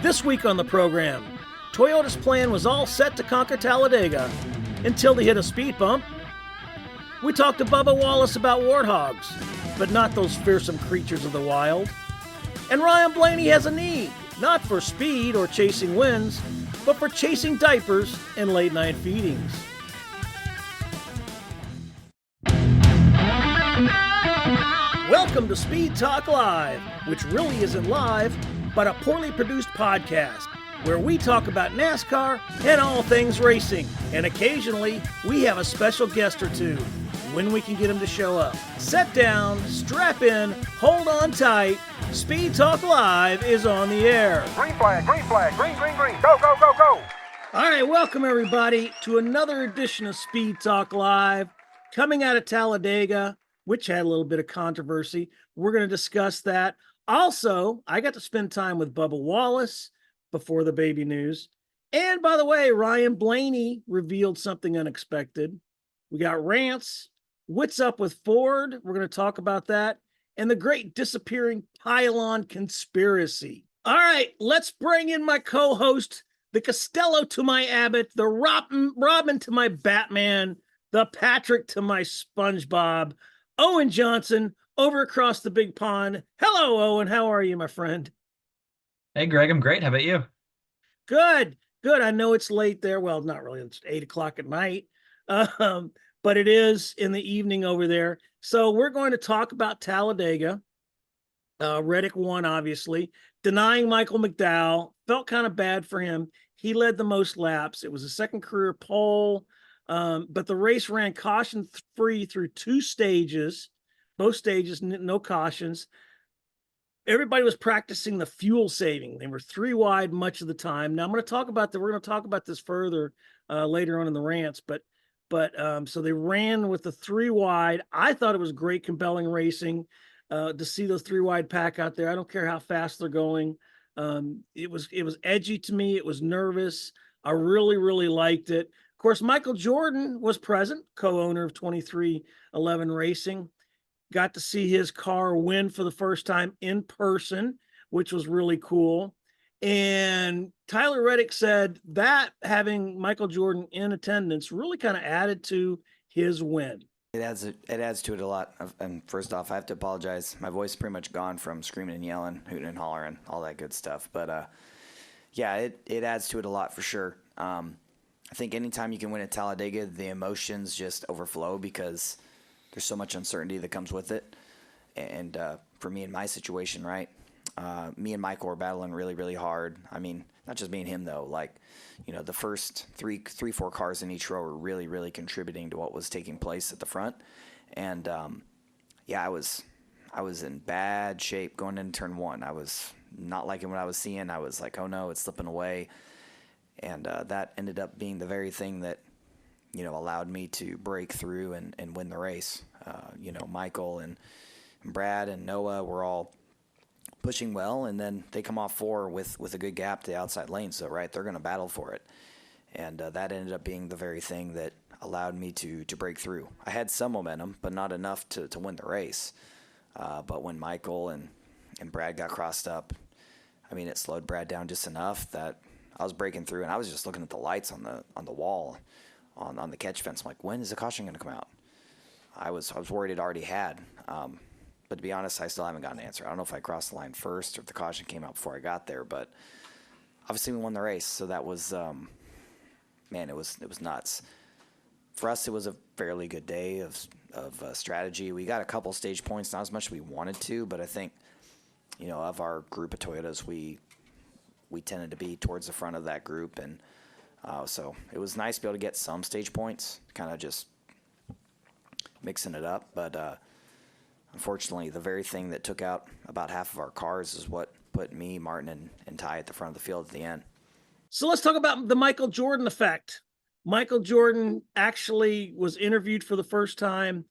This week on the program, Toyota's plan was all set to conquer Talladega until they hit a speed bump. We talked to Bubba Wallace about warthogs, but not those fearsome creatures of the wild. And Ryan Blaney has a need, not for speed or chasing wins, but for chasing diapers and late night feedings. Welcome to Speed Talk Live, which really isn't live, but a poorly produced podcast where we talk about NASCAR and all things racing. And occasionally, we have a special guest or two when we can get them to show up. Sit down, strap in, hold on tight. Speed Talk Live is on the air. Green flag, green, go, go, go, go. All right, welcome everybody to another edition of Speed Talk Live, coming out of Talladega, which had a little bit of controversy. We're going to discuss that. Also, I got to spend time with Bubba Wallace before the baby news. And by the way, Ryan Blaney revealed something unexpected. We got rants. What's up with Ford? We're going to talk about that. And the great disappearing pylon conspiracy. All right, let's bring in my co-host, the Costello to my Abbott, the Robin to my Batman, the Patrick to my SpongeBob, Owen Johnson, over across the big pond. Hello, Owen. How are you, my friend? Hey, Greg. I'm great. How about you? Good. I know it's late there. Well, not really. It's 8 o'clock at night, but it is in the evening over there. So we're going to talk about Talladega. Reddick won, obviously. Denying Michael McDowell. Felt kind of bad for him. He led the most laps. It was a second career pole, but the race ran caution-free through two stages. Both stages, no cautions. Everybody was practicing the fuel saving. They were three wide much of the time. Now we're going to talk about this further later on in the rants, but so they ran with the three wide. I thought it was great, compelling racing to see those three wide pack out there. I don't care how fast they're going. It was edgy to me. It was nervous. I really, really liked it. Of course, Michael Jordan was present, co-owner of 2311 Racing. Got to see his car win for the first time in person, which was really cool. And Tyler Reddick said that having Michael Jordan in attendance really kind of added to his win. It adds to it a lot. And first off, I have to apologize. My voice is pretty much gone from screaming and yelling, hooting and hollering, all that good stuff. But yeah, it adds to it a lot for sure. I think anytime you can win at Talladega, the emotions just overflow because there's so much uncertainty that comes with it. And for me in my situation, right, me and Michael were battling really, really hard. I mean, not just me and him, though. Like, you know, the first four cars in each row were really, really contributing to what was taking place at the front. And, yeah, I was in bad shape going into turn one. I was not liking what I was seeing. I was like, oh, no, it's slipping away. And that ended up being the very thing that, you know, allowed me to break through and win the race. You know, Michael and Brad and Noah were all pushing well, and then they come off four with a good gap to the outside lane. So, right, they're going to battle for it. And that ended up being the very thing that allowed me to break through. I had some momentum, but not enough to win the race. But when Michael and Brad got crossed up, I mean, it slowed Brad down just enough that I was breaking through, and I was just looking at the lights on the wall on the catch fence. I'm like, when is the caution going to come out? I was worried it already had. But to be honest, I still haven't gotten an answer. I don't know if I crossed the line first or if the caution came out before I got there, but obviously we won the race. So that was, man, it was nuts. For us, it was a fairly good day of strategy. We got a couple stage points, not as much as we wanted to, but I think, you know, of our group of Toyotas, we tended to be towards the front of that group, and so it was nice to be able to get some stage points, kind of just mixing it up. But unfortunately, the very thing that took out about half of our cars is what put me, Martin, and Ty at the front of the field at the end. So let's talk about the Michael Jordan effect. Michael Jordan actually was interviewed for the first time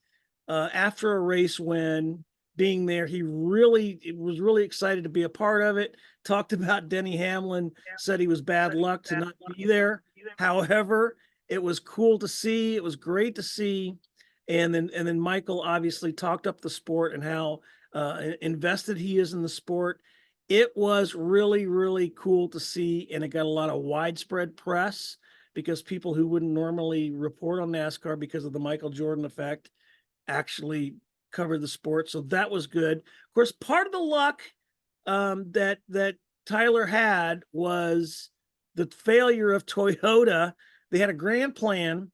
after a race win. Being there, he was really excited to be a part of it. Talked about Denny Hamlin, said he was bad luck to not be there. However, it was cool to see. It was great to see. And then Michael obviously talked up the sport and how invested he is in the sport. It was really, really cool to see, and it got a lot of widespread press because people who wouldn't normally report on NASCAR because of the Michael Jordan effect actually covered the sport. So that was good. Of course, part of the luck that Tyler had was the failure of Toyota. They had a grand plan.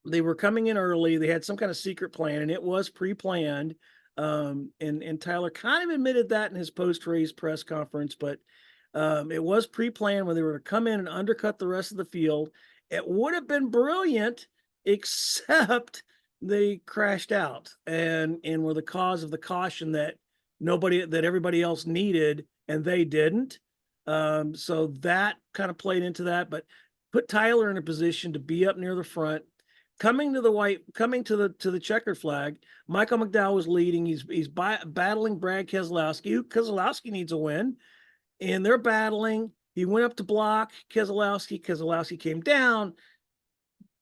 They were coming in early. They had some kind of secret plan, and it was pre-planned. And Tyler kind of admitted that in his post-race press conference, but it was pre-planned when they were to come in and undercut the rest of the field. It would have been brilliant, except they crashed out and were the cause of the caution that everybody else needed, and they didn't. So that kind of played into that, but put Tyler in a position to be up near the front. Coming to the checkered flag, Michael McDowell was leading. He's battling Brad Keselowski. Keselowski needs a win, and they're battling. He went up to block Keselowski. Keselowski came down.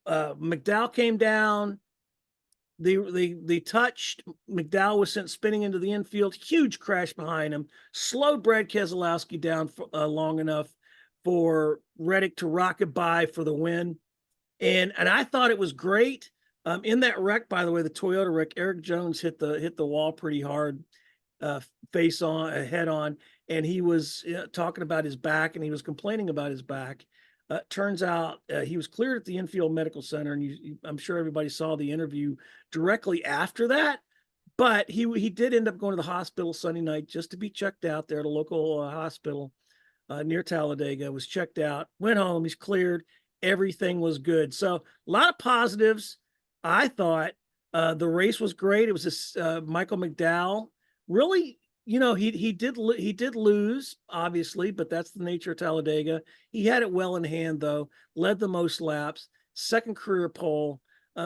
McDowell came down. They touched. McDowell was sent spinning into the infield. Huge crash behind him. Slowed Brad Keselowski down long enough for Reddick to rocket by for the win. And I thought it was great. In that wreck, by the way, the Toyota wreck, Eric Jones hit the wall pretty hard, head on, and he was talking about his back, and he was complaining about his back. Turns out he was cleared at the infield medical center, and I'm sure everybody saw the interview directly after that. But he did end up going to the hospital Sunday night just to be checked out there at a local hospital near Talladega. Was checked out, went home, he's cleared. Everything was good. So a lot of positives. I thought the race was great. It was this Michael McDowell. Really, he did lose, obviously, but that's the nature of Talladega. He had it well in hand, though. Led the most laps, second career pole.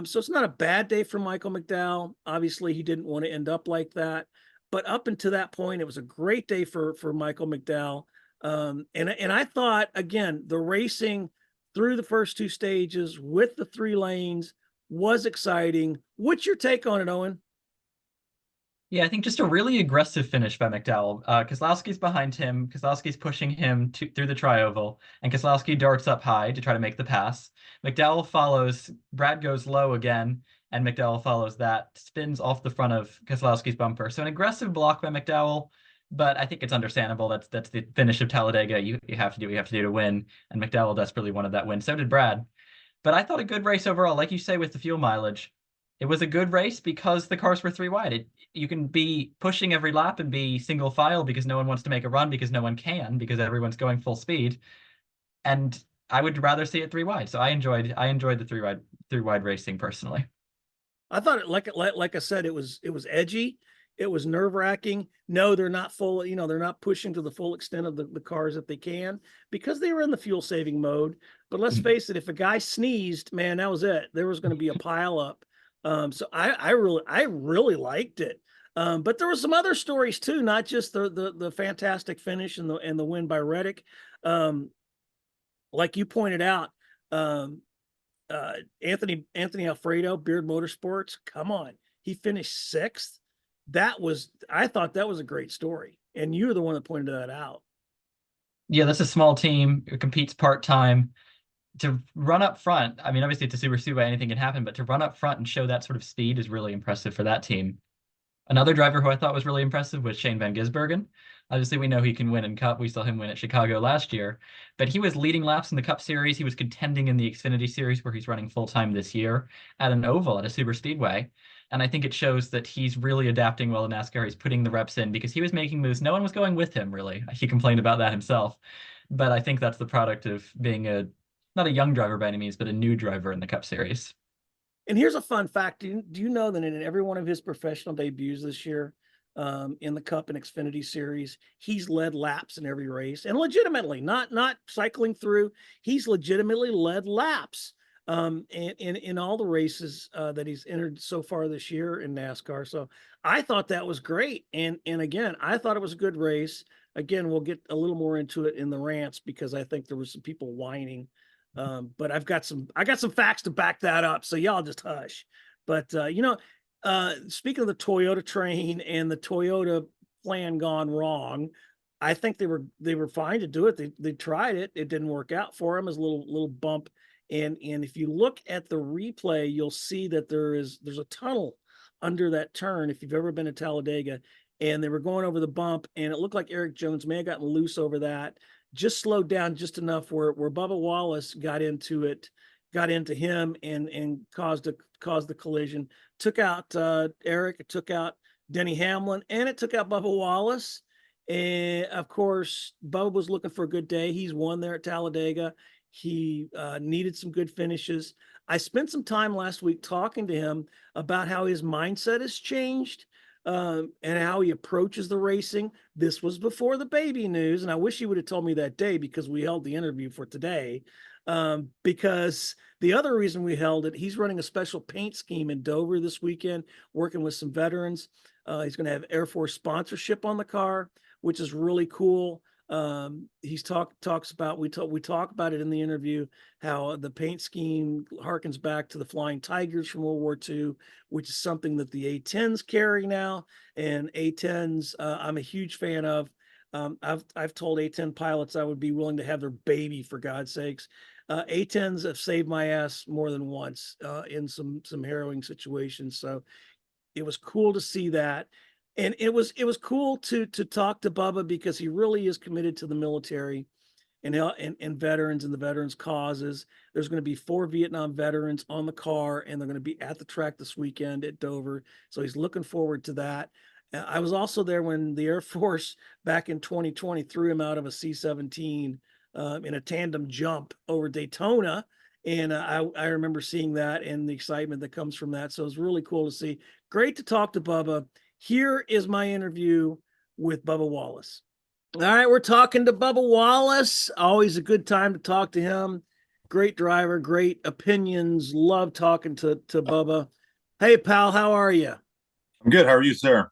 So it's not a bad day for Michael McDowell. Obviously, he didn't want to end up like that. But up until that point, it was a great day for Michael McDowell. And I thought, again, the racing through the first two stages with the 3 lanes was exciting. What's your take on it, Owen? Yeah, I think just a really aggressive finish by McDowell. Keselowski's behind him. Keselowski's pushing him through the tri-oval, and Keselowski darts up high to try to make the pass. McDowell follows. Brad goes low again, and McDowell follows that, spins off the front of Keselowski's bumper. So an aggressive block by McDowell, but I think it's understandable. That's the finish of Talladega. You have to do what you have to do to win, and McDowell desperately wanted that win. So did Brad. But I thought a good race overall, like you say, with the fuel mileage. It was a good race because the cars were 3 wide. You can be pushing every lap and be single file because no one wants to make a run because no one can because everyone's going full speed. And I would rather see it 3 wide. So I enjoyed the 3 wide racing personally. I thought it like I said, it was edgy. It was nerve-wracking. No, they're not full, they're not pushing to the full extent of the cars that they can because they were in the fuel saving mode. But let's face it, if a guy sneezed, man, that was it. There was going to be a pile up. So I really liked it. But there were some other stories too, not just the fantastic finish and the win by Reddick. Like you pointed out, Anthony Alfredo, Beard Motorsports. Come on, he finished 6th. I thought that was a great story, and you were the one that pointed that out. Yeah, that's a small team. It competes part-time. To run up front, I mean, obviously it's a super speedway, anything can happen, but to run up front and show that sort of speed is really impressive for that team. Another driver who I thought was really impressive was Shane Van Gisbergen. Obviously, we know he can win in Cup. We saw him win at Chicago last year, but he was leading laps in the Cup Series. He was contending in the Xfinity Series, where he's running full-time this year at an oval at a super speedway. And I think it shows that he's really adapting well to NASCAR. He's putting the reps in because he was making moves. No one was going with him, really. He complained about that himself. But I think that's the product of being not a young driver by any means, but a new driver in the Cup Series. And here's a fun fact. Do you know that in every one of his professional debuts this year, in the Cup and Xfinity Series, he's led laps in every race, and legitimately, not cycling through. He's legitimately led laps in all the races that he's entered so far this year in NASCAR. So I thought that was great. And again, I thought it was a good race. Again, we'll get a little more into it in the rants because I think there was some people whining. But I got some facts to back that up. So y'all just hush. But speaking of the Toyota train and the Toyota plan gone wrong, I think they were fine to do it. They tried it. It didn't work out for them as a little bump. And if you look at the replay, you'll see that there's a tunnel under that turn. If you've ever been to Talladega, and they were going over the bump, and it looked like Eric Jones may have gotten loose over that, just slowed down just enough where Bubba Wallace got into him and caused the collision. Took out Eric, it took out Denny Hamlin, and it took out Bubba Wallace. And of course, Bubba was looking for a good day. He's won there at Talladega. He needed some good finishes. I spent some time last week talking to him about how his mindset has changed, and how he approaches the racing. This was before the baby news, and I wish he would have told me that day because we held the interview for today. Because the other reason we held it, he's running a special paint scheme in Dover this weekend, working with some veterans. He's going to have Air Force sponsorship on the car, which is really cool. He's talks about, we talk about it in the interview, how the paint scheme harkens back to the Flying Tigers from World War II, which is something that the A-10s carry now. And A-10s, I'm a huge fan of. I've told A-10 pilots I would be willing to have their baby, for God's sakes. A-10s have saved my ass more than once in some harrowing situations. So it was cool to see that. And it was cool to talk to Bubba because he really is committed to the military and veterans and the veterans causes. There's going to be 4 Vietnam veterans on the car, and they're going to be at the track this weekend at Dover. So he's looking forward to that. I was also there when the Air Force back in 2020 threw him out of a C-17 in a tandem jump over Daytona. And I remember seeing that and the excitement that comes from that. So it was really cool to see. Great to talk to Bubba. Here is my interview with Bubba Wallace. All right, we're talking to Bubba Wallace. Always a good time to talk to him. Great driver, great opinions. Love talking to Bubba. Hey, pal, how are you? I'm good. How are you, sir?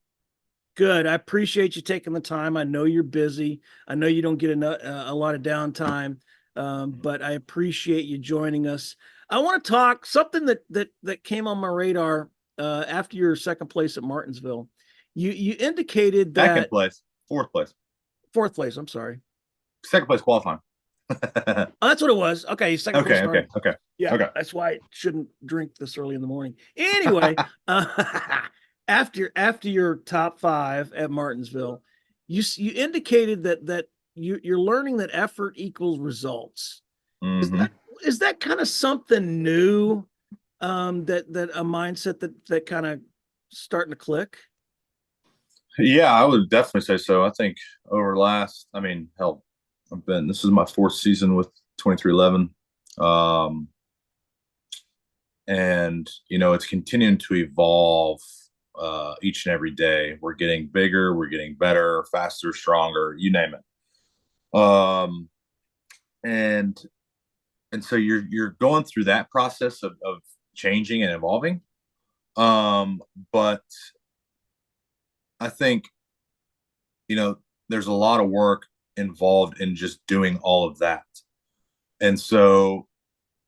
Good. I appreciate you taking the time. I know you're busy. I know you don't get a lot of downtime, but I appreciate you joining us. I want to talk something that came on my radar after your second place at Martinsville. You indicated that Second place, fourth place. I'm sorry, second place qualifying. oh, that's what it was. Okay, second place. Okay. Yeah, Okay. that's why I shouldn't drink this early in the morning. Anyway, after your top 5 at Martinsville, you indicated that you're learning that effort equals results. Mm-hmm. Is that kind of something new? That a mindset that kind of starting to click? Yeah, I would definitely say so. I think over hell, this is my 4th season with 2311. And it's continuing to evolve each and every day. We're getting bigger, we're getting better, faster, stronger, you name it. And so you're going through that process of changing and evolving. But I think, there's a lot of work involved in just doing all of that. And so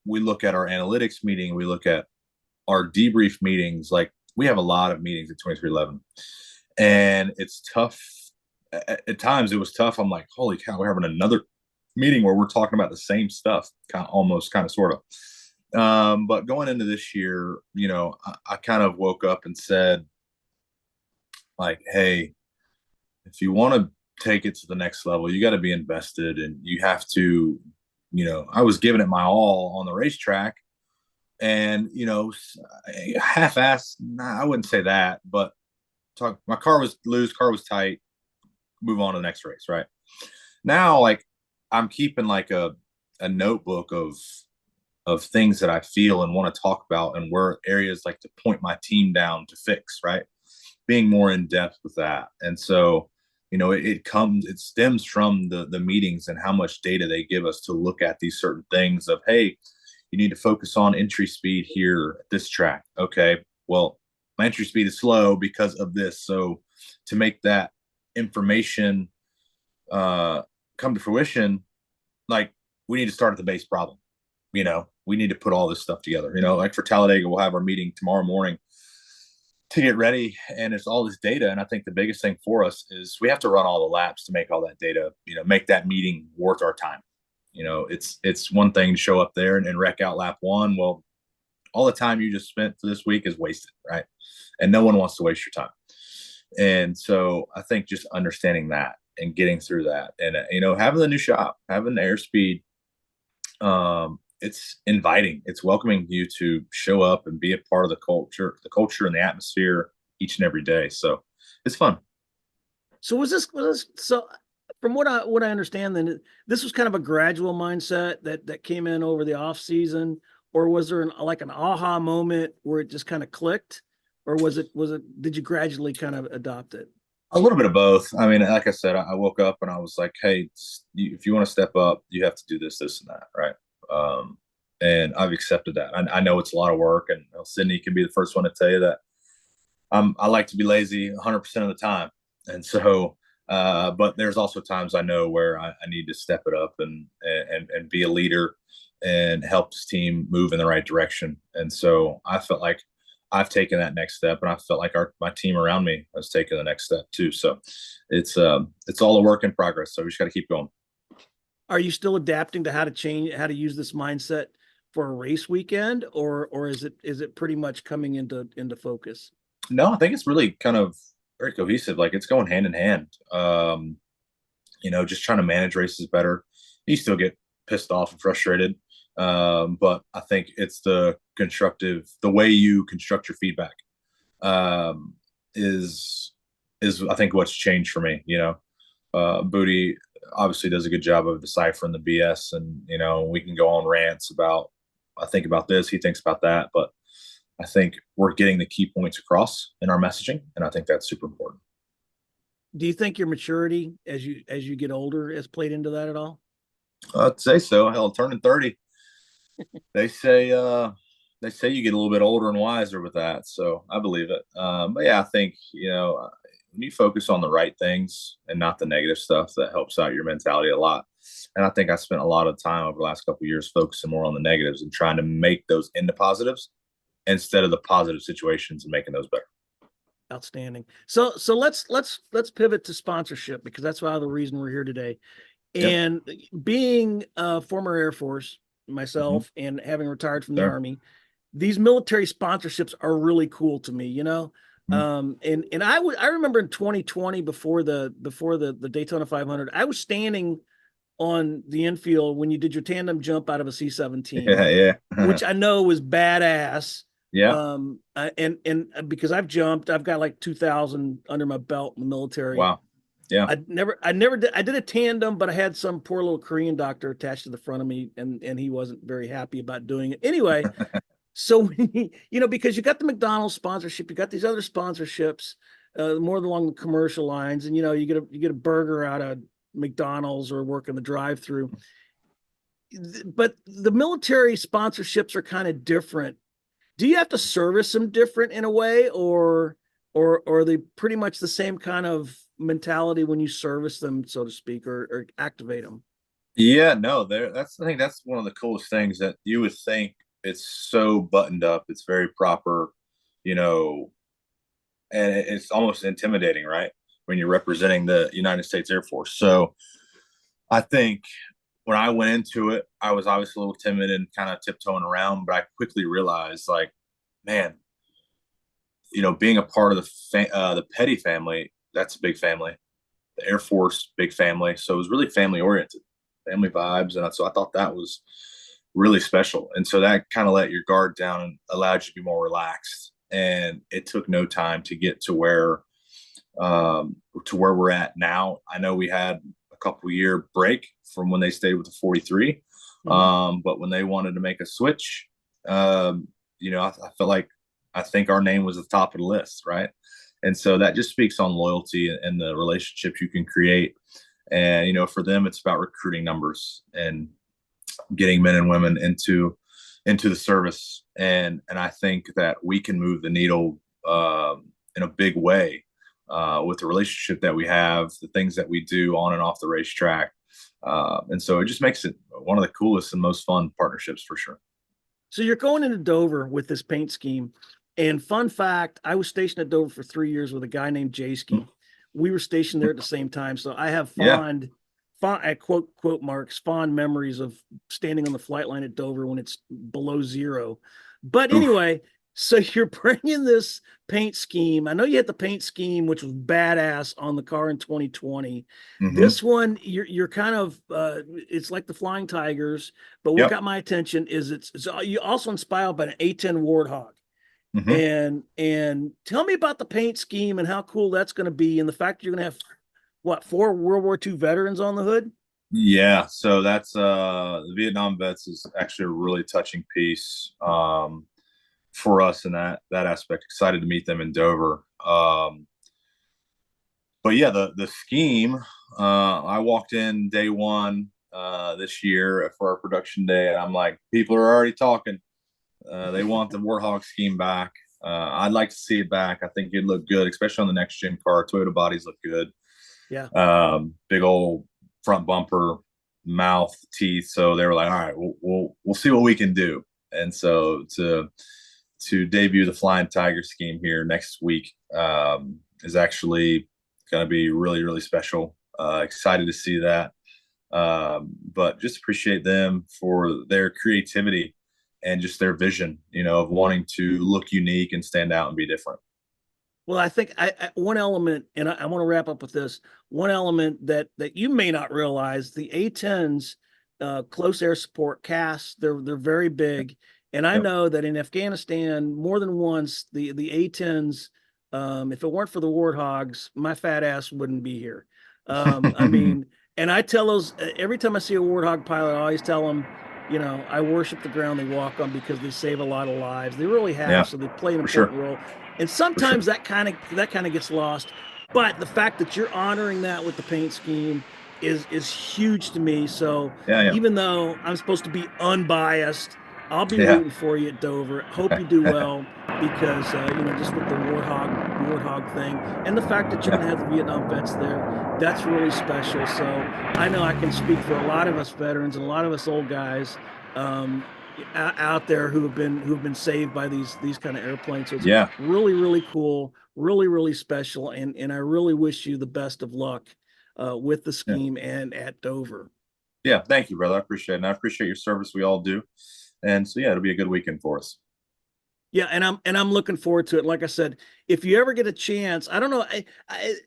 we look at our analytics meeting, we look at our debrief meetings. Like, we have a lot of meetings at 2311, and it's tough. At times it was tough. I'm like, holy cow, we're having another meeting where we're talking about the same stuff, kind of, sort of. But going into this year, I kind of woke up and said, like, hey, if you want to take it to the next level, you got to be invested, and you have to, I was giving it my all on the racetrack, and, half-assed, I wouldn't say that, but my car was loose, car was tight, move on to the next race, right? Now, like, I'm keeping like a notebook of things that I feel and want to talk about, and where areas like to point my team down to fix, right? Being more in depth with that. And so, it stems from the meetings and how much data they give us to look at these certain things of, hey, you need to focus on entry speed here at this track. Okay, well, my entry speed is slow because of this. So to make that information come to fruition, like, we need to start at the base problem. We need to put all this stuff together. Like for Talladega, we'll have our meeting tomorrow morning. to get ready, and it's all this data. And I think the biggest thing for us is we have to run all the laps to make all that data, make that meeting worth our time. It's one thing to show up there and wreck out lap one. Well, all the time you just spent for this week is wasted, right? And no one wants to waste your time. And so I think just understanding that and getting through that, and having the new shop, having the airspeed, it's inviting, it's welcoming you to show up and be a part of the culture and the atmosphere each and every day. So it's fun. So was this so? From what I understand, then this was kind of a gradual mindset that came in over the off season, or was there like an aha moment where it just kind of clicked, or was it did you gradually kind of adopt it? A little bit of both. I mean, like I said, I woke up and I was like, hey, if you want to step up, you have to do this, this, and that, right? And I've accepted that. I know it's a lot of work, and Sydney can be the first one to tell you that I like to be lazy 100% of the time. And so, but there's also times I know where I need to step it up and be a leader and help this team move in the right direction. And so I felt like I've taken that next step, and I felt like my team around me has taken the next step too. So it's all a work in progress. So we just got to keep going. Are you still adapting to how to use this mindset for a race weekend, or is it pretty much coming into focus? No, I think it's really kind of very cohesive. Like, it's going hand in hand. Just trying to manage races better. You still get pissed off and frustrated. But I think it's the way you construct your feedback, is I think what's changed for me. Booty obviously does a good job of deciphering the BS, and we can go on rants about, I think about this, he thinks about that, but I think we're getting the key points across in our messaging, and I think that's super important. Do you think your maturity as you get older has played into that at all? I'd say so. Hell, turning 30, they say you get a little bit older and wiser with that. So I believe it. But yeah, I think when you focus on the right things and not the negative stuff, that helps out your mentality a lot. And I think I spent a lot of time over the last couple of years focusing more on the negatives and trying to make those into positives instead of the positive situations and making those better. Outstanding. So let's pivot to sponsorship, because that's why the reason we're here today. And being a former Air Force myself, and having retired from the Army, these military sponsorships are really cool to me, and I remember in 2020, before the Daytona 500, I was standing on the infield when you did your tandem jump out of a C-17, which I know was badass. Yeah. And because I've got like 2,000 under my belt in the military. Wow. Yeah. I did a tandem, but I had some poor little Korean doctor attached to the front of me, and he wasn't very happy about doing it. Anyway, so, because you got the McDonald's sponsorship, you got these other sponsorships, more along the commercial lines, and, you get a burger out of McDonald's or work in the drive-through. But the military sponsorships are kind of different. Do you have to service them different in a way, or are they pretty much the same kind of mentality when you service them, so to speak, or activate them? Yeah, no, I think that's one of the coolest things, that you would think it's so buttoned up, it's very proper, and it's almost intimidating, right? When you're representing the United States Air Force. So I think when I went into it, I was obviously a little timid and kind of tiptoeing around, but I quickly realized, like, man, being a part of the Petty family, that's a big family. The Air Force, big family. So it was really family oriented, family vibes. And so I thought that was really special. And so that kind of let your guard down and allowed you to be more relaxed. And it took no time to get to where we're at now. I know we had a couple year break from when they stayed with the 43. But when they wanted to make a switch, I felt like, I think our name was at the top of the list, right? And so that just speaks on loyalty and the relationships you can create. And, for them, it's about recruiting numbers and getting men and women into the service. And I think that we can move the needle in a big way with the relationship that we have, the things that we do on and off the racetrack. And so it just makes it one of the coolest and most fun partnerships, for sure. So you're going into Dover with this paint scheme. And fun fact, I was stationed at Dover for 3 years with a guy named Jayski. We were stationed there at the same time. So I have fond at quote marks, fond memories of standing on the flight line at Dover when it's below zero. But anyway, so you're bringing this paint scheme. I know you had the paint scheme, which was badass on the car in 2020. This one, you're kind of, it's like the Flying Tigers, but what got my attention is it's you also inspired by an A10 Warthog. And tell me about the paint scheme and how cool that's going to be, and the fact you're going to have what, 4 World War II veterans on the hood. Yeah, so that's the Vietnam vets is actually a really touching piece for us in that aspect. Excited to meet them in Dover. But yeah, the scheme. I walked in day one this year for our production day, and I'm like, people are already talking. They want the Warthog scheme back. I'd like to see it back. I think it'd look good, especially on the next gen car. Toyota bodies look good. Yeah. Big old front bumper, mouth, teeth. So they were like, all right, we'll see what we can do. And so to debut the Flying Tiger scheme here next week is actually going to be really, really special. Excited to see that. But just appreciate them for their creativity and just their vision, of wanting to look unique and stand out and be different. Well, I think one element, and I want to wrap up with this, one element that you may not realize, the A10s, close air support casts, they're very big. And I know that in Afghanistan, more than once, the A10s, if it weren't for the Warthogs, my fat ass wouldn't be here. I mean, and I tell those, every time I see a Warthog pilot, I always tell them, I worship the ground they walk on because they save a lot of lives. They really have. So they play an important role. And sometimes that kind of gets lost. But the fact that you're honoring that with the paint scheme is huge to me. So even though I'm supposed to be unbiased, I'll be rooting for you at Dover. Hope you do well because just with the Warthog thing and the fact that you're going to have the Vietnam vets there, that's really special. So I know I can speak for a lot of us veterans and a lot of us old guys out there who have been saved by these kind of airplanes. So it's really, really cool, really, really special, and I really wish you the best of luck with the scheme and at Dover. Yeah, thank you, brother. I appreciate it. And I appreciate your service. We all do. And so it'll be a good weekend for us. Yeah, and I'm looking forward to it. Like I said, if you ever get a chance, I don't know,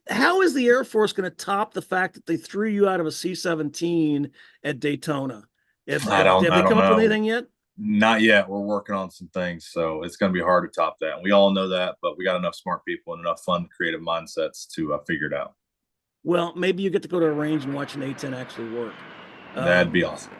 how is the Air Force going to top the fact that they threw you out of a C-17 at Daytona? Have they come up with anything yet? Not yet. We're working on some things, so it's going to be hard to top that. And we all know that, but we got enough smart people and enough fun, creative mindsets to figure it out. Well, maybe you get to go to a range and watch an A-10 actually work. That'd be awesome.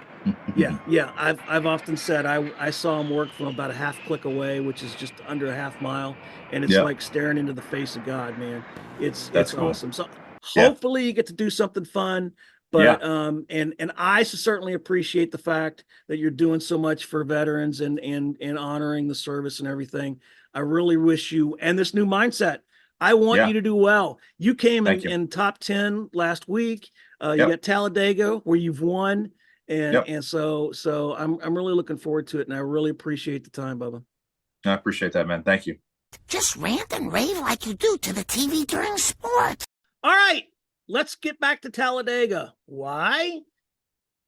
Yeah. I've often said I saw him work from about a half click away, which is just under a half mile, and it's like staring into the face of God, man. It's cool. Awesome. So hopefully you get to do something fun. But and I certainly appreciate the fact that you're doing so much for veterans and honoring the service and everything. I really wish you and this new mindset. I want you to do well. You came in top 10 last week. You got Talladega where you've won. And so I'm really looking forward to it, and I really appreciate the time, Bubba. I appreciate that, man. Thank you. Just rant and rave like you do to the TV during sport. All right, let's get back to Talladega. Why?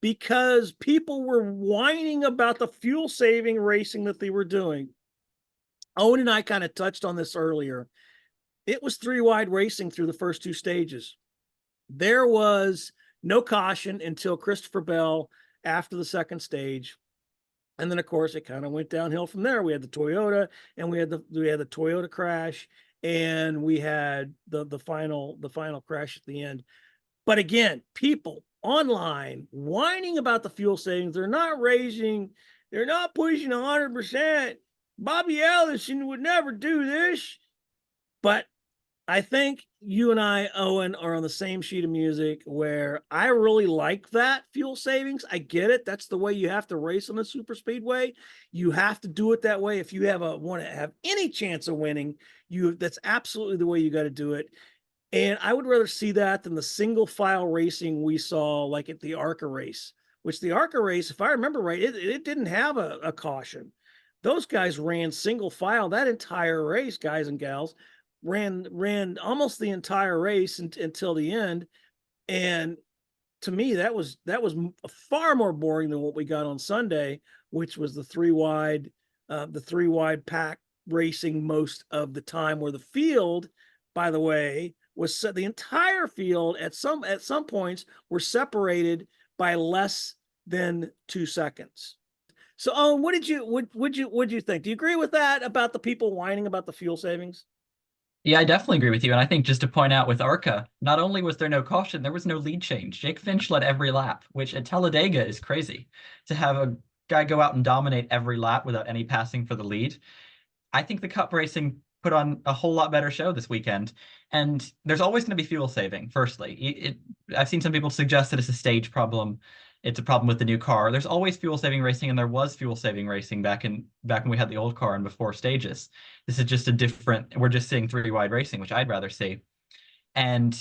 Because people were whining about the fuel-saving racing that they were doing. Owen and I kind of touched on this earlier. It was 3-wide racing through the first 2 stages. There was no caution until Christopher Bell after the second stage. And then of course it kind of went downhill from there. We had the Toyota and we had the Toyota crash, and we had the final crash at the end. But again, people online whining about the fuel savings. They're not pushing 100%. Bobby Allison would never do this. But I think you and I, Owen, are on the same sheet of music where I really like that fuel savings. I get it. That's the way you have to race on a super speedway. You have to do it that way. If you want to have any chance of winning, that's absolutely the way you got to do it. And I would rather see that than the single file racing we saw like at the ARCA race, which the ARCA race, if I remember right, it didn't have a caution. Those guys ran single file that entire race, guys and gals, ran almost the entire race until the end. And to me, that was far more boring than what we got on Sunday, which was the three wide pack racing most of the time, where the field, by the way, was the entire field at some points were separated by less than 2 seconds. So, Owen, what did you think? Do you agree with that about the people whining about the fuel savings? Yeah, I definitely agree with you. And I think just to point out with ARCA, not only was there no caution, there was no lead change. Jake Finch led every lap, which at Talladega is crazy. To have a guy go out and dominate every lap without any passing for the lead. I think the Cup racing put on a whole lot better show this weekend. And there's always going to be fuel saving, firstly. I've seen some people suggest that it's a stage problem. It's a problem with the new car. There's always fuel saving racing, and there was fuel saving racing back when we had the old car and before stages. This is just we're just seeing three wide racing, which I'd rather see. And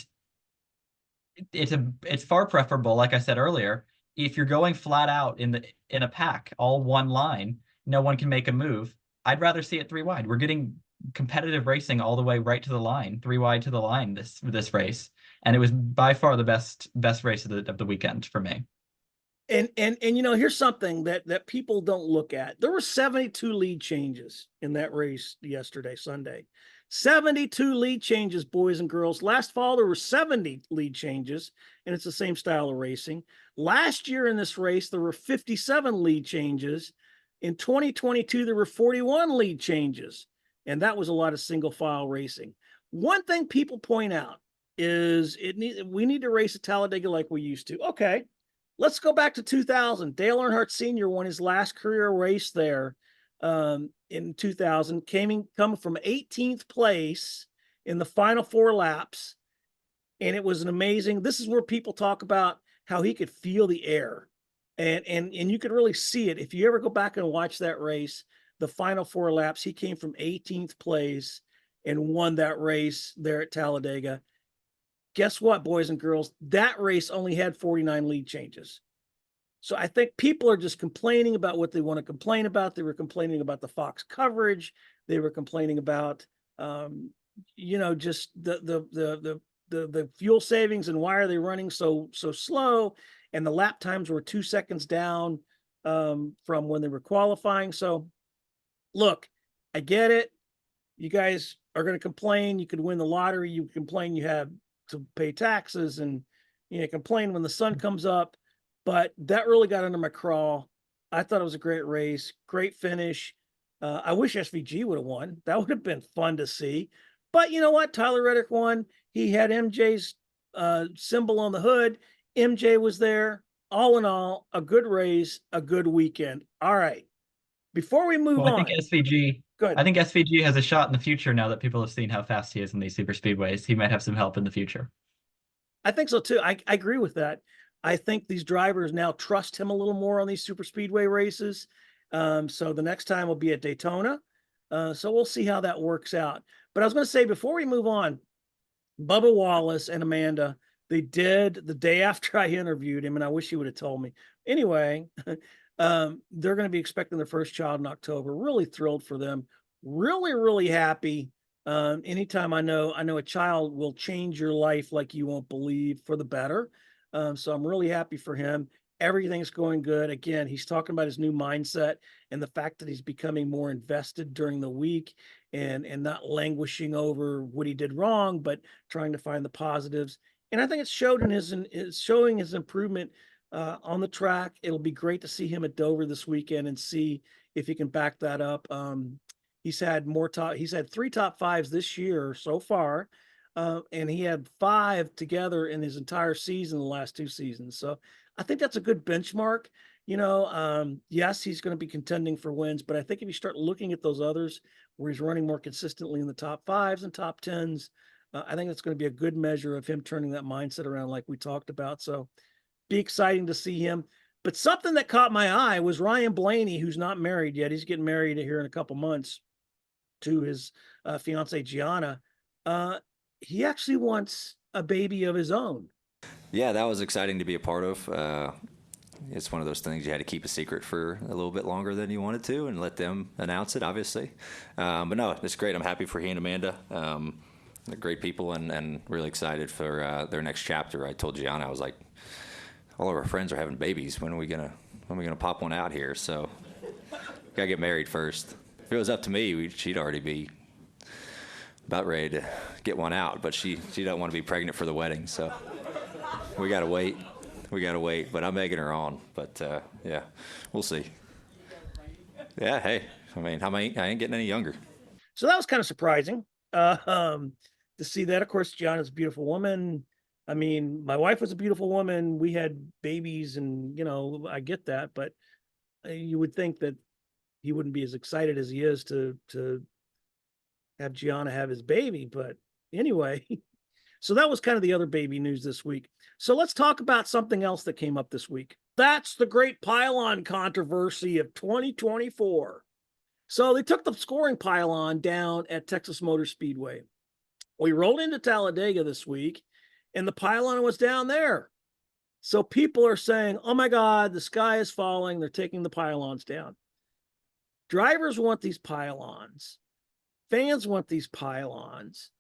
it's far preferable, like I said earlier, if you're going flat out in a pack, all one line, no one can make a move. I'd rather see it three wide. We're getting competitive racing all the way right to the line, three wide to the line this race. And it was by far the best race of the weekend for me. And here's something that people don't look at. There were 72 lead changes in that race yesterday, Sunday. 72 lead changes, boys and girls. Last fall, there were 70 lead changes, and it's the same style of racing. Last year in this race, there were 57 lead changes. In 2022, there were 41 lead changes, and that was a lot of single file racing. One thing people point out is we need to race at Talladega like we used to. Okay. Let's go back to 2000. Dale Earnhardt Sr. won his last career race there in 2000, coming from 18th place in the final 4 laps. And it was an amazing, this is where people talk about how he could feel the air. And you could really see it. If you ever go back and watch that race, the final 4 laps, he came from 18th place and won that race there at Talladega. Guess what, boys and girls? That race only had 49 lead changes. So I think people are just complaining about what they want to complain about. They were complaining about the Fox coverage. They were complaining about, just the fuel savings and why are they running so slow? And the lap times were 2 seconds down from when they were qualifying. So, look, I get it. You guys are going to complain. You could win the lottery. You complain you have to pay taxes, and complain when the sun comes up, but that really got under my craw. I thought it was a great race, great finish. I wish SVG would have won. That would have been fun to see. But you know what? Tyler Reddick won. He had MJ's symbol on the hood. MJ was there. All in all, a good race, a good weekend. All right. Before we move on, I think SVG. Good. I think SVG has a shot in the future now that people have seen how fast he is in these super speedways. He might have some help in the future. I think so too. I agree with that. I think these drivers now trust him a little more on these super speedway races. So the next time will be at Daytona. So we'll see how that works out. But I was going to say, before we move on, Bubba Wallace and Amanda, they did the day after I interviewed him, and I wish he would have told me. Anyway, they're going to be expecting their first child in October. Really thrilled for them. Really, really happy. Anytime I know a child will change your life like you won't believe, for the better. So I'm really happy for him. Everything's going good. Again, he's talking about his new mindset and the fact that he's becoming more invested during the week and not languishing over what he did wrong, but trying to find the positives. And I think it's showing his improvement on the track. It'll be great to see him at Dover this weekend and see if he can back that up. He's had 3 top 5s this year so far. And he had 5 together in his entire season, the last 2 seasons. So I think that's a good benchmark. Yes, he's going to be contending for wins, but I think if you start looking at those others where he's running more consistently in the top 5s and top 10s, I think that's going to be a good measure of him turning that mindset around like we talked about. So be exciting to see him. But something that caught my eye was Ryan Blaney, who's not married yet. He's getting married here in a couple months to his fiancée, Gianna. He actually wants a baby of his own. Yeah, that was exciting to be a part of. it's one of those things you had to keep a secret for a little bit longer than you wanted to and let them announce it, obviously. But no, it's great. I'm happy for he and Amanda. They're great people and really excited for their next chapter. I told Gianna, I was like, all of our friends are having babies. When are we gonna pop one out here? So gotta get married first. If it was up to me, she'd already be about ready to get one out, but she doesn't want to be pregnant for the wedding, so we gotta wait. But I'm egging her on. But yeah, we'll see. Yeah, hey, I mean, I ain't getting any younger. So that was kind of surprising to see that. Of course, Gianna's a beautiful woman. I mean, my wife was a beautiful woman. We had babies, and I get that, but you would think that he wouldn't be as excited as he is to have Gianna have his baby. But anyway, so that was kind of the other baby news this week. So let's talk about something else that came up this week. That's the great pylon controversy of 2024. So they took the scoring pylon down at Texas Motor Speedway. We rolled into Talladega this week, and the pylon was down there. So people are saying, oh my God, the sky is falling. They're taking the pylons down. Drivers want these pylons. Fans want these pylons.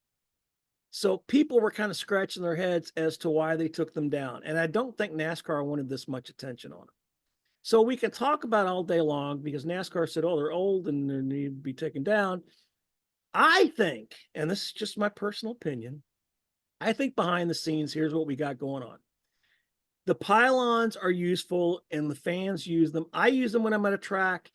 So people were kind of scratching their heads as to why they took them down. And I don't think NASCAR wanted this much attention on them. So we can talk about it all day long because NASCAR said, oh, they're old and they need to be taken down. I think, and this is just my personal opinion, I think behind the scenes, here's what we got going on. The pylons are useful and the fans use them. I use them when I'm at a track,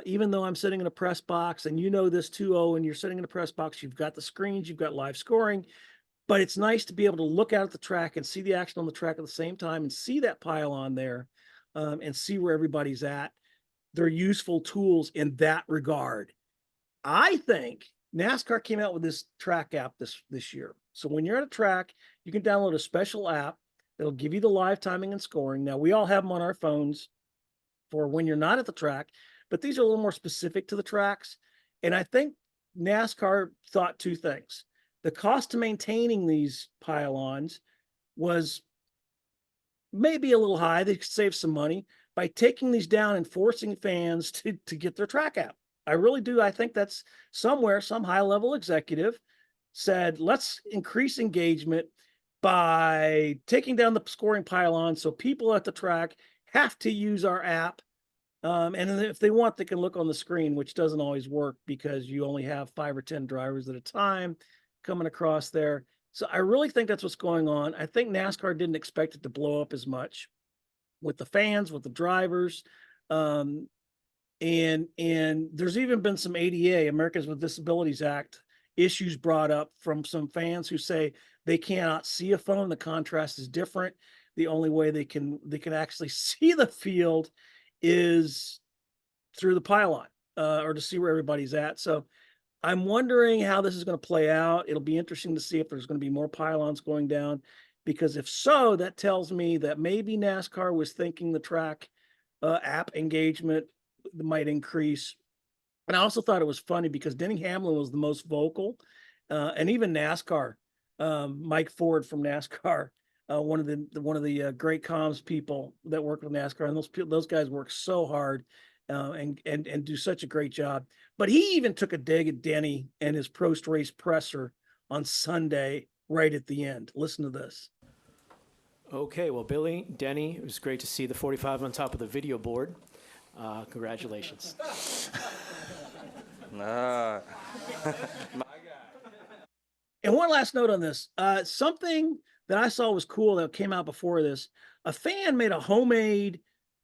even though I'm sitting in a press box, and this too, and you're sitting in a press box, you've got the screens, you've got live scoring, but it's nice to be able to look out at the track and see the action on the track at the same time and see that pylon there and see where everybody's at. They're useful tools in that regard. I think NASCAR came out with this track app this year. So when you're at a track, you can download a special app that'll give you the live timing and scoring. Now, we all have them on our phones for when you're not at the track, but these are a little more specific to the tracks. And I think NASCAR thought two things. The cost to maintaining these pylons was maybe a little high. They could save some money by taking these down and forcing fans to get their track app. I really do. I think that's somewhere, some high-level executive said, let's increase engagement by taking down the scoring pylon so people at the track have to use our app. And if they want, they can look on the screen, which doesn't always work because you only have 5 or 10 drivers at a time coming across there. So I really think that's what's going on. I think NASCAR didn't expect it to blow up as much with the fans, with the drivers. And there's even been some ADA, Americans with Disabilities Act, issues brought up from some fans who say they cannot see a phone. The contrast is different. The only way they can actually see the field is through the pylon or to see where everybody's at. So I'm wondering how this is going to play out. It'll be interesting to see if there's going to be more pylons going down, because if so, that tells me that maybe NASCAR was thinking the track app engagement might increase. And I also thought it was funny because Denny Hamlin was the most vocal, and even NASCAR, Mike Ford from NASCAR, one of the great comms people that work with NASCAR, and those guys work so hard and do such a great job. But he even took a dig at Denny and his post-race presser on Sunday right at the end. Listen to this. Okay, well, Billy, Denny, it was great to see the 45 on top of the video board. Congratulations. And one last note on this. Something that I saw was cool that came out before this. A fan made a homemade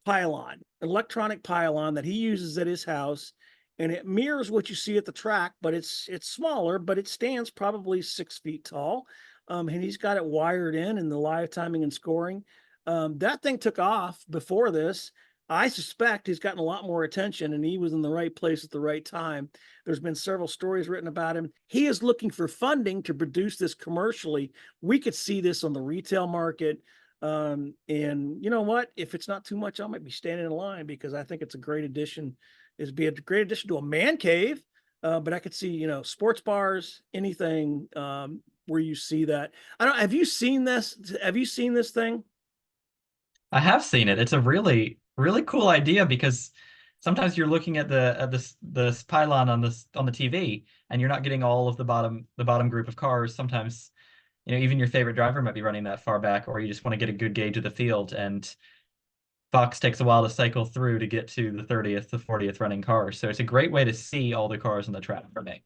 pylon, an electronic pylon that he uses at his house, and it mirrors what you see at the track, but it's smaller, but it stands probably 6 feet tall. And he's got it wired in the live timing and scoring. That thing took off before this. I suspect he's gotten a lot more attention, and he was in the right place at the right time. There's been several stories written about him. He is looking for funding to produce this commercially. We could see this on the retail market. And you know what? If it's not too much, I might be standing in line because I think it's a great addition. It'd be a great addition to a man cave. But I could see, sports bars, anything where you see that. Have you seen this? Have you seen this thing? I have seen it. It's a really, really cool idea because sometimes you're looking at the pylon on the TV and you're not getting all of the bottom group of cars. Sometimes, even your favorite driver might be running that far back, or you just want to get a good gauge of the field. And Fox takes a while to cycle through to get to the 30th, the 40th running cars. So it's a great way to see all the cars on the track for me.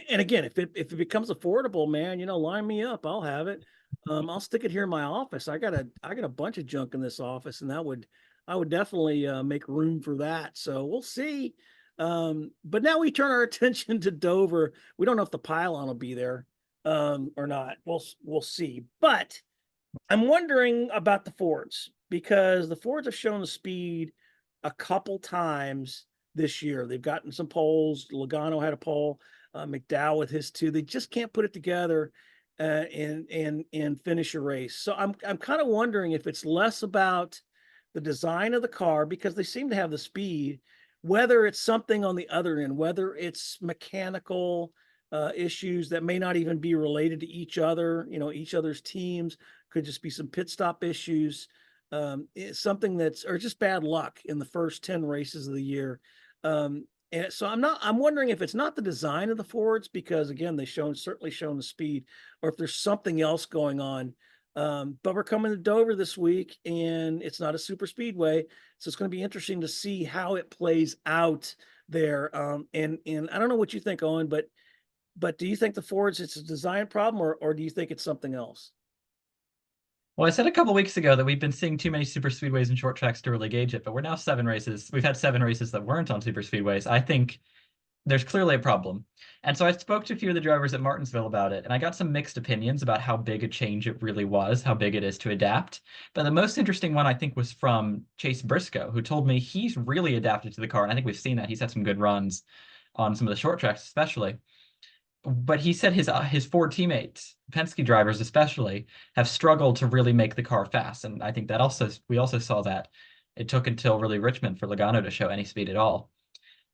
And again, if it becomes affordable, man, line me up. I'll have it. I'll stick it here in my office. I got a bunch of junk in this office, and I would definitely make room for that. So we'll see. But now we turn our attention to Dover. We don't know if the pylon will be there or not. We'll see. But I'm wondering about the Fords because the Fords have shown the speed a couple times this year. They've gotten some poles. Logano had a pole. McDowell with his two. They just can't put it together and finish a race. So I'm kind of wondering if it's less about the design of the car because they seem to have the speed, whether it's something on the other end, whether it's mechanical issues that may not even be related to each other. Each other's teams could just be some pit stop issues. It's something or just bad luck in the first 10 races of the year. And so I'm wondering if it's not the design of the Fords, because again, certainly shown the speed, or if there's something else going on. But we're coming to Dover this week and it's not a super speedway. So it's going to be interesting to see how it plays out there. And I don't know what you think, Owen, but do you think the Fords, it's a design problem or do you think it's something else? Well, I said a couple weeks ago that we've been seeing too many super speedways and short tracks to really gauge it, but we're now 7 races. We've had 7 races that weren't on super speedways. I think there's clearly a problem. And so I spoke to a few of the drivers at Martinsville about it, and I got some mixed opinions about how big a change it really was, how big it is to adapt. But the most interesting one, I think, was from Chase Briscoe, who told me he's really adapted to the car. And I think we've seen that. He's had some good runs on some of the short tracks, especially. But he said his Ford teammates, Penske drivers especially, have struggled to really make the car fast. And I think that we also saw that it took until really Richmond for Logano to show any speed at all.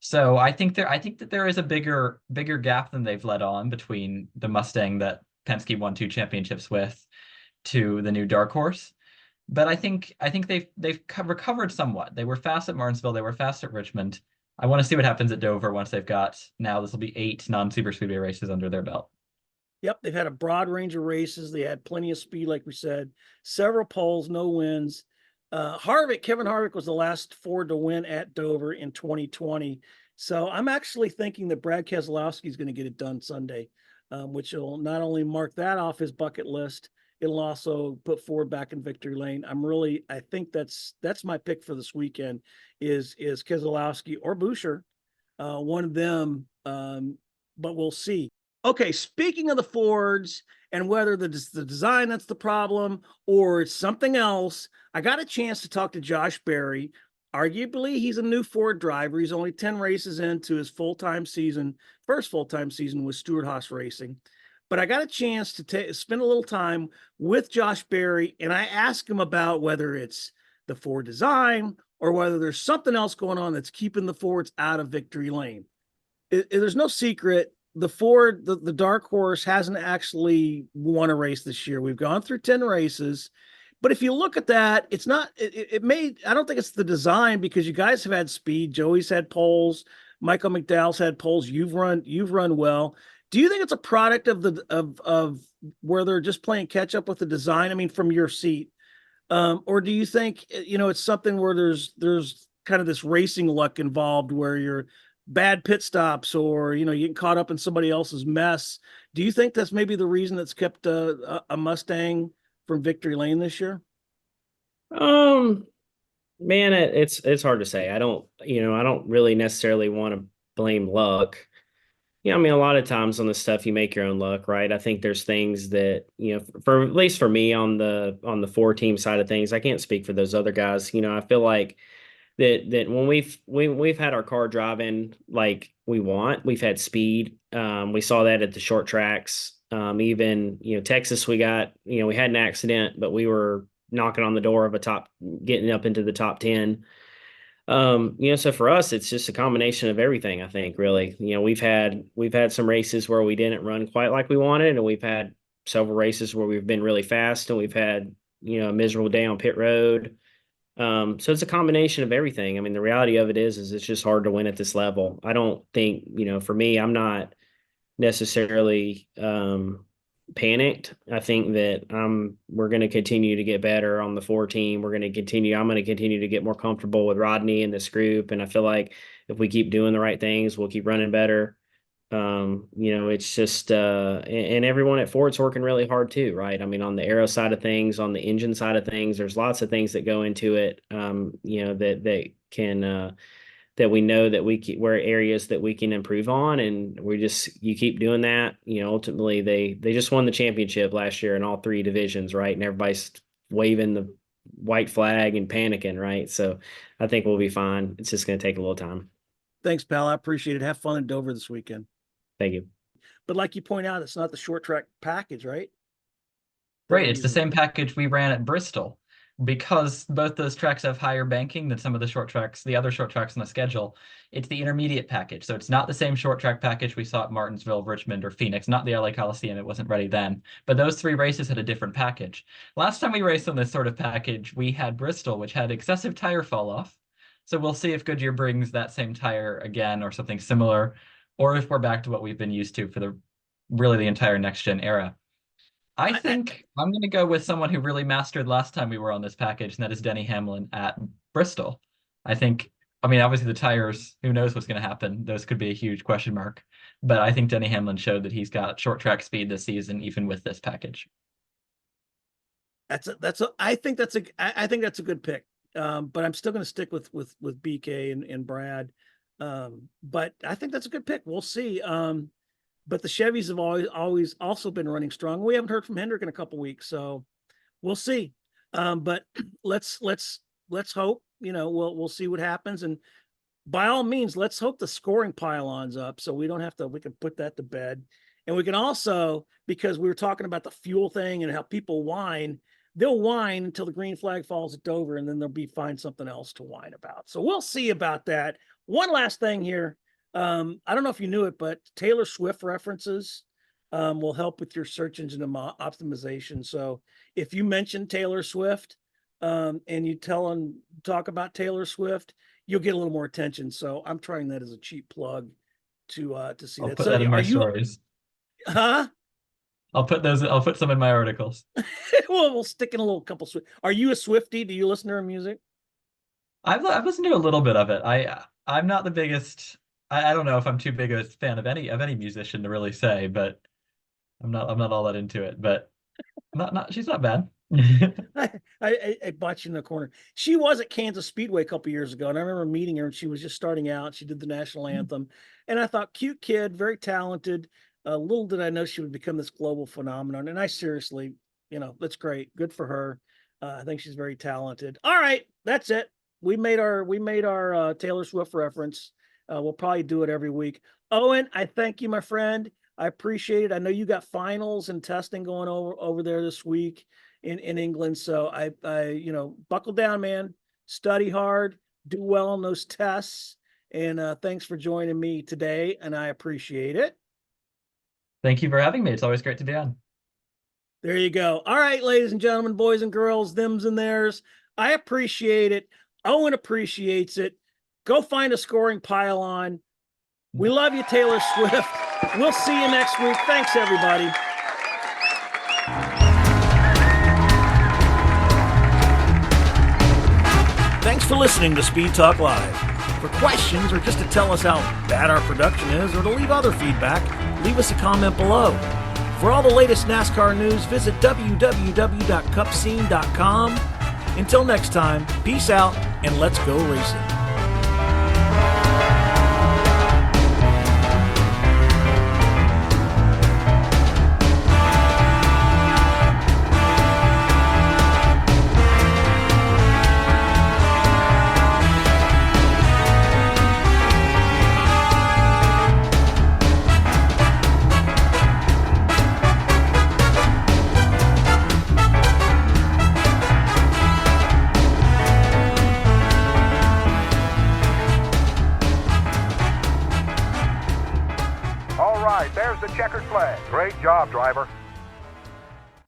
So I think that there is a bigger gap than they've let on between the Mustang that Penske won 2 championships with to the new dark horse. But I think they've recovered somewhat. They were fast at Martinsville. They were fast at Richmond. I want to see what happens at Dover once they've got, now this will be 8 non-super speedway races under their belt. Yep, they've had a broad range of races. They had plenty of speed, like we said, several poles, no wins. Kevin Harvick was the last Ford to win at Dover in 2020. So I'm actually thinking that Brad Keselowski is going to get it done Sunday, which will not only mark that off his bucket list, it'll also put Ford back in victory lane. I think that's my pick for this weekend is Keselowski or Buescher, one of them. But we'll see. Okay, speaking of the Fords and whether the design that's the problem or it's something else, I got a chance to talk to Josh Berry. Arguably, he's a new Ford driver. He's only 10 races into his first full-time season with Stewart-Haas Racing. But I got a chance to spend a little time with Josh Berry, and I asked him about whether it's the Ford design or whether there's something else going on that's keeping the Fords out of victory lane. There's no secret. The Ford, the dark horse, hasn't actually won a race this year. We've gone through 10 races. But if you look at that, it's not, I don't think it's the design because you guys have had speed. Joey's had poles. Michael McDowell's had poles. You've run well. Do you think it's a product of where they're just playing catch up with the design? I mean, from your seat, or do you think it's something where there's kind of this racing luck involved where you're bad pit stops or you get caught up in somebody else's mess? Do you think that's maybe the reason that's kept a Mustang from victory lane this year? Man, it's hard to say. I don't really necessarily want to blame luck. I mean, a lot of times on this stuff, you make your own luck, right? I think there's things that, for at least for me on the 4 team side of things, I can't speak for those other guys. I feel like that when we've had our car driving like we want, we've had speed. We saw that at the short tracks. Even, Texas, we had an accident, but we were knocking on the door of getting up into the top 10. So for us, it's just a combination of everything, I think, really. We've had some races where we didn't run quite like we wanted, and we've had several races where we've been really fast, and we've had a miserable day on pit road. So it's a combination of everything. I mean, the reality of it is it's just hard to win at this level. I don't think, for me, I'm not necessarily panicked. I think that we're going to continue to get better on the 4 team. I'm going to continue to get more comfortable with Rodney and this group. And I feel like if we keep doing the right things, we'll keep running better. It's just and everyone at Ford's working really hard too, right? I mean, on the aero side of things, on the engine side of things, there's lots of things that go into it. That can that we know that where areas that we can improve on, and you keep doing that. Ultimately they just won the championship last year in all 3 divisions, right? And everybody's waving the white flag and panicking, right? So I think we'll be fine. It's just going to take a little time. Thanks, pal. I appreciate it. Have fun in Dover this weekend. Thank you. But like you point out, it's not the short track package, right? Right, it's the same package we ran at Bristol. Because both those tracks have higher banking than some of the other short tracks on the schedule, it's the intermediate package. So it's not the same short track package we saw at Martinsville, Richmond, or Phoenix, not the LA Coliseum. It wasn't ready then. But those 3 races had a different package. Last time we raced on this sort of package, we had Bristol, which had excessive tire fall off. So we'll see if Goodyear brings that same tire again or something similar, or if we're back to what we've been used to for the entire next gen era. I think I'm going to go with someone who really mastered last time we were on this package, and that is Denny Hamlin at Bristol. Obviously the tires, who knows what's going to happen? Those could be a huge question mark. But I think Denny Hamlin showed that he's got short track speed this season, even with this package. I think that's a good pick. But I'm still going to stick with BK and Brad. But I think that's a good pick. We'll see. But the Chevys have always also been running strong. We haven't heard from Hendrick in a couple weeks, so we'll see. But let's hope. We'll see what happens, and by all means, let's hope the scoring pylon's up, so we can put that to bed, and we can also, because we were talking about the fuel thing and how people whine. They'll whine until the green flag falls at Dover, and then they'll find something else to whine about. So we'll see about that. One last thing here. I don't know if you knew it, but Taylor Swift references will help with your search engine optimization. So if you mention Taylor Swift and you talk about Taylor Swift, you'll get a little more attention. So I'm trying that as a cheap plug to see I'll that. put that in my stories. Huh? I'll put some in my articles. Well, we'll stick in a little couple Swift. Are you a Swiftie? Do you listen to her music? I've listened to a little bit of it. I'm not the biggest. I don't know if I'm too big a fan of any musician to really say, but I'm not all that into it. But she's not bad. I bought you in the corner. She was at Kansas Speedway a couple years ago, and I remember meeting her, and she was just starting out. She did the national anthem, and I thought, cute kid, very talented. Little did I know she would become this global phenomenon. And I seriously, that's great. Good for her. I think she's very talented. All right, that's it. We made our Taylor Swift reference. We'll probably do it every week. Owen, I thank you, my friend. I appreciate it. I know you got finals and testing going over there this week in England. So I buckle down, man. Study hard, do well on those tests. And thanks for joining me today. And I appreciate it. Thank you for having me. It's always great to be on. There you go. All right, ladies and gentlemen, boys and girls, thems and theirs. I appreciate it. Owen appreciates it. Go find a scoring pylon. We love you, Taylor Swift. We'll see you next week. Thanks, everybody. Thanks for listening to Speed Talk Live. For questions or just to tell us how bad our production is or to leave other feedback, leave us a comment below. For all the latest NASCAR news, visit www.cupscene.com. Until next time, peace out and let's go racing. There's the checkered flag. Great job, driver.